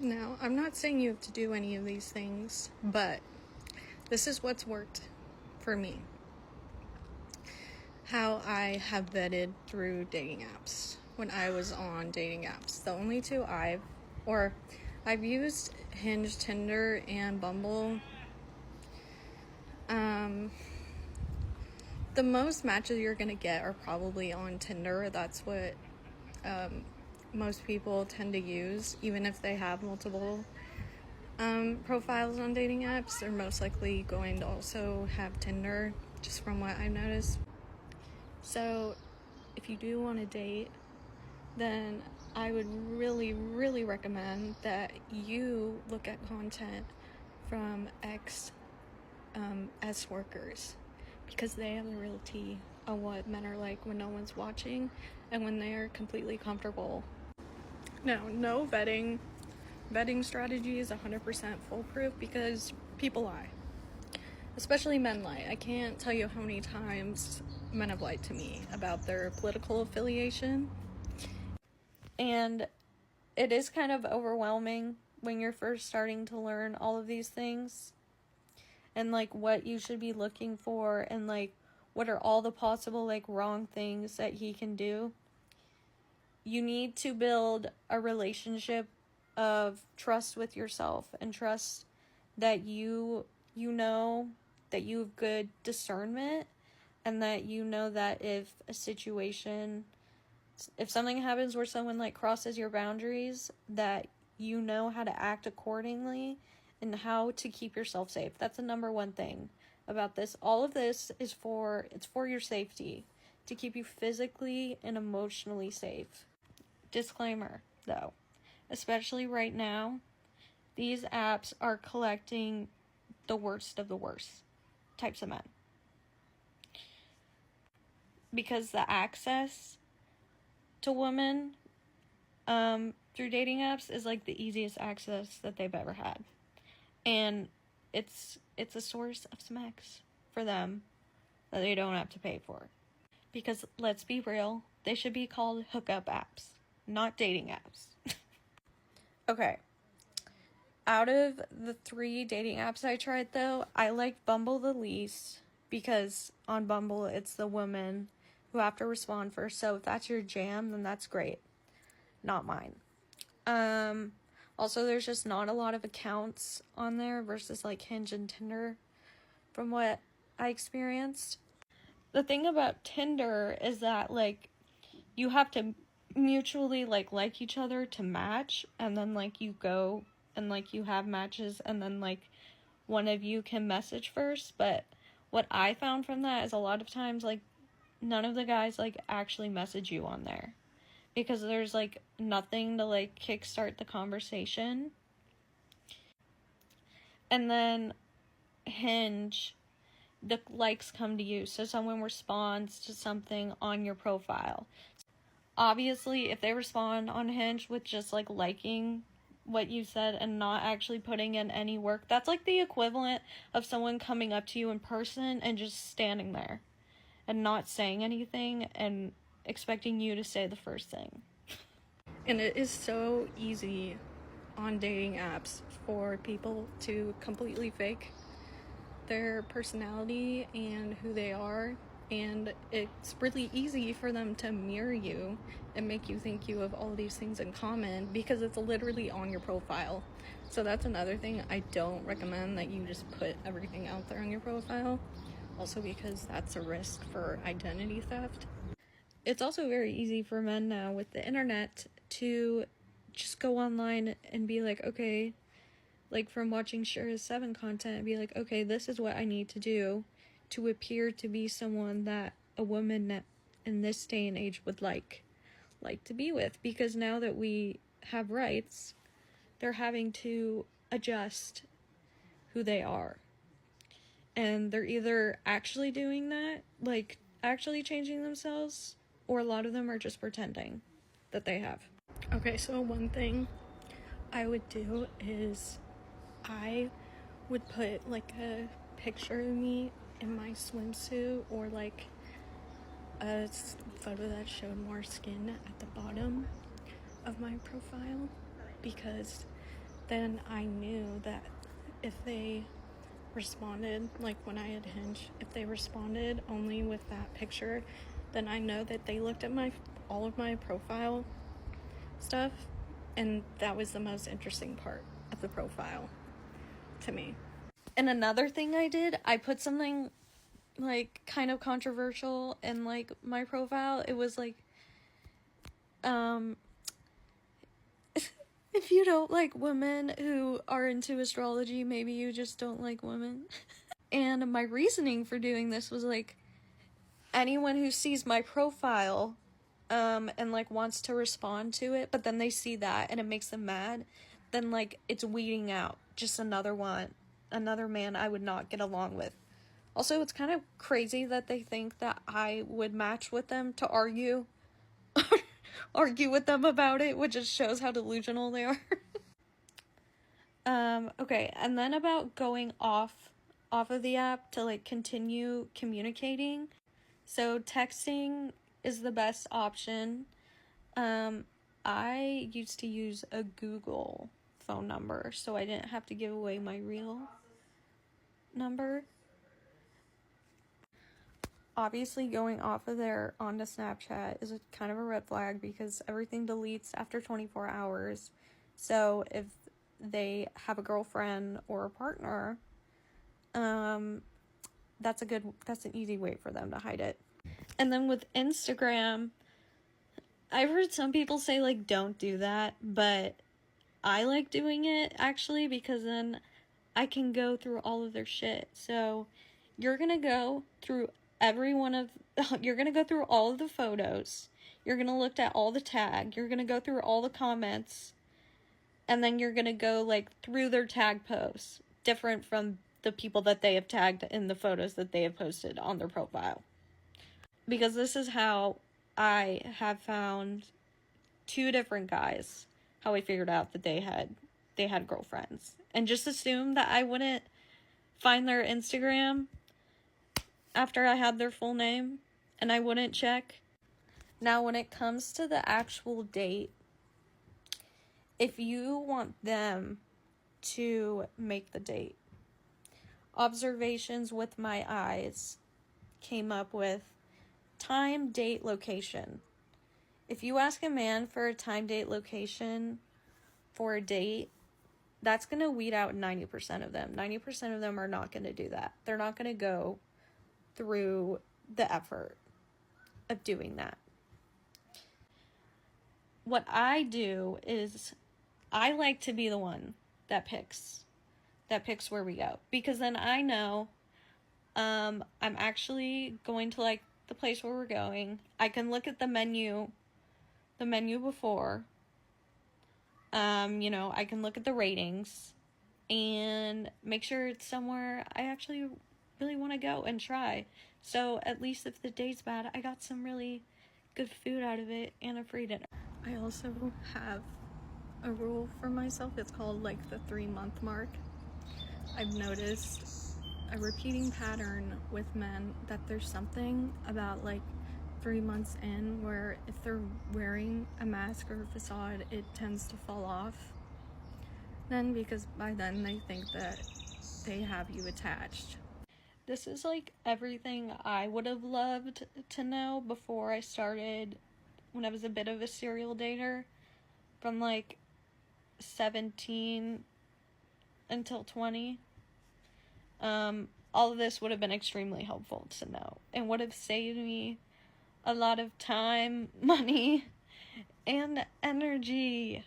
Now, I'm not saying you have to do any of these things, but this is what's worked for me. How I have vetted through dating apps when I was on dating apps. The only two I've used Hinge, Tinder, and Bumble. The most matches you're gonna get are probably on Tinder. That's what most people tend to use, even if they have multiple profiles on dating apps. They're most likely going to also have Tinder, just from what I've noticed. So if you do want to date, then I would really, really recommend that you look at content from ex workers, because they have the real tea on what men are like when no one's watching and when they are completely comfortable. Now, no vetting strategy is 100% foolproof, because people lie. Especially men lie. I can't tell you how many times men have lied to me about their political affiliation. And it is kind of overwhelming when you're first starting to learn all of these things, and like what you should be looking for, and like what are all the possible like wrong things that he can do. You need to build a relationship of trust with yourself, and trust that you know that you have good discernment, and that you know that if something happens where someone like crosses your boundaries, that you know how to act accordingly and how to keep yourself safe. That's the number one thing about this. All of this is for your safety, to keep you physically and emotionally safe. Disclaimer, though, especially right now, these apps are collecting the worst of the worst types of men. Because the access to women through dating apps is like the easiest access that they've ever had. And it's a source of some X for them that they don't have to pay for. Because let's be real, they should be called hookup apps, not dating apps. Okay. Out of the 3 dating apps I tried, though, I liked Bumble the least, because on Bumble it's the women who have to respond first. So if that's your jam, then that's great. Not mine. Also, there's just not a lot of accounts on there versus like Hinge and Tinder, from what I experienced. The thing about Tinder is that like you have to mutually like each other to match, and then like you go and like you have matches, and then like one of you can message first. But what I found from that is a lot of times like none of the guys like actually message you on there, because there's like nothing to like kickstart the conversation. And then Hinge, the likes come to you, so someone responds to something on your profile. Obviously, if they respond on Hinge with just like liking what you said and not actually putting in any work, that's like the equivalent of someone coming up to you in person and just standing there and not saying anything and expecting you to say the first thing. And it is so easy on dating apps for people to completely fake their personality and who they are, and it's really easy for them to mirror you and make you think you have all these things in common, because it's literally on your profile. So that's another thing. I don't recommend that you just put everything out there on your profile, also because that's a risk for identity theft. It's also very easy for men now with the internet to just go online and be like, okay, like from watching Shira's 7 content, and be like, okay, this is what I need to do to appear to be someone that a woman in this day and age would like to be with. Because now that we have rights, they're having to adjust who they are. And they're either actually doing that, like actually changing themselves, or a lot of them are just pretending that they have. Okay, so one thing I would do is I would put like a picture of me in my swimsuit, or like a photo that showed more skin at the bottom of my profile, because then I knew that if they responded, like when I had Hinge, if they responded only with that picture, then I know that they looked at all of my profile stuff, and that was the most interesting part of the profile to me. And another thing I did, I put something like kind of controversial in like my profile. It was like, if you don't like women who are into astrology, maybe you just don't like women. And my reasoning for doing this was like, anyone who sees my profile and like wants to respond to it, but then they see that and it makes them mad, then like it's weeding out just another man I would not get along with. Also, it's kind of crazy that they think that I would match with them to argue with them about it, which just shows how delusional they are. Okay, and then about going off of the app to like continue communicating. So texting is the best option. I used to use a Google phone number, so I didn't have to give away my real number. Obviously, going off of there onto Snapchat is kind of a red flag because everything deletes after 24 hours. So if they have a girlfriend or a partner, that's an easy way for them to hide it. And then with Instagram, I've heard some people say like don't do that, but I like doing it actually because then I can go through all of their shit. So you're gonna go through you're gonna go through all of the photos, you're gonna look at all the tag, you're gonna go through all the comments, and then you're gonna go like through their tag posts, different from the people that they have tagged in the photos that they have posted on their profile. Because this is how I have found 2 different guys, how I figured out that they had girlfriends, and just assumed that I wouldn't find their Instagram after I had their full name, and I wouldn't check. Now, when it comes to the actual date, if you want them to make the date, Observations with My Eyes came up with time, date, location. If you ask a man for a time, date, location for a date, that's going to weed out 90% of them. 90% of them are not going to do that. They're not going to go through the effort of doing that. What I do is I like to be the one that picks where we go, because then I know I'm actually going to like the place where we're going. I can look at the menu before. I can look at the ratings and make sure it's somewhere I actually really want to go and try. So at least if the date's bad, I got some really good food out of it and a free dinner. I also have a rule for myself. It's called like the 3-month mark. I've noticed a repeating pattern with men that there's something about like 3 months in where if they're wearing a mask or a facade, it tends to fall off then, because by then they think that they have you attached. This is like everything I would have loved to know before I started, when I was a bit of a serial dater, from like 17 until 20. All of this would have been extremely helpful to know and would have saved me a lot of time, money, and energy.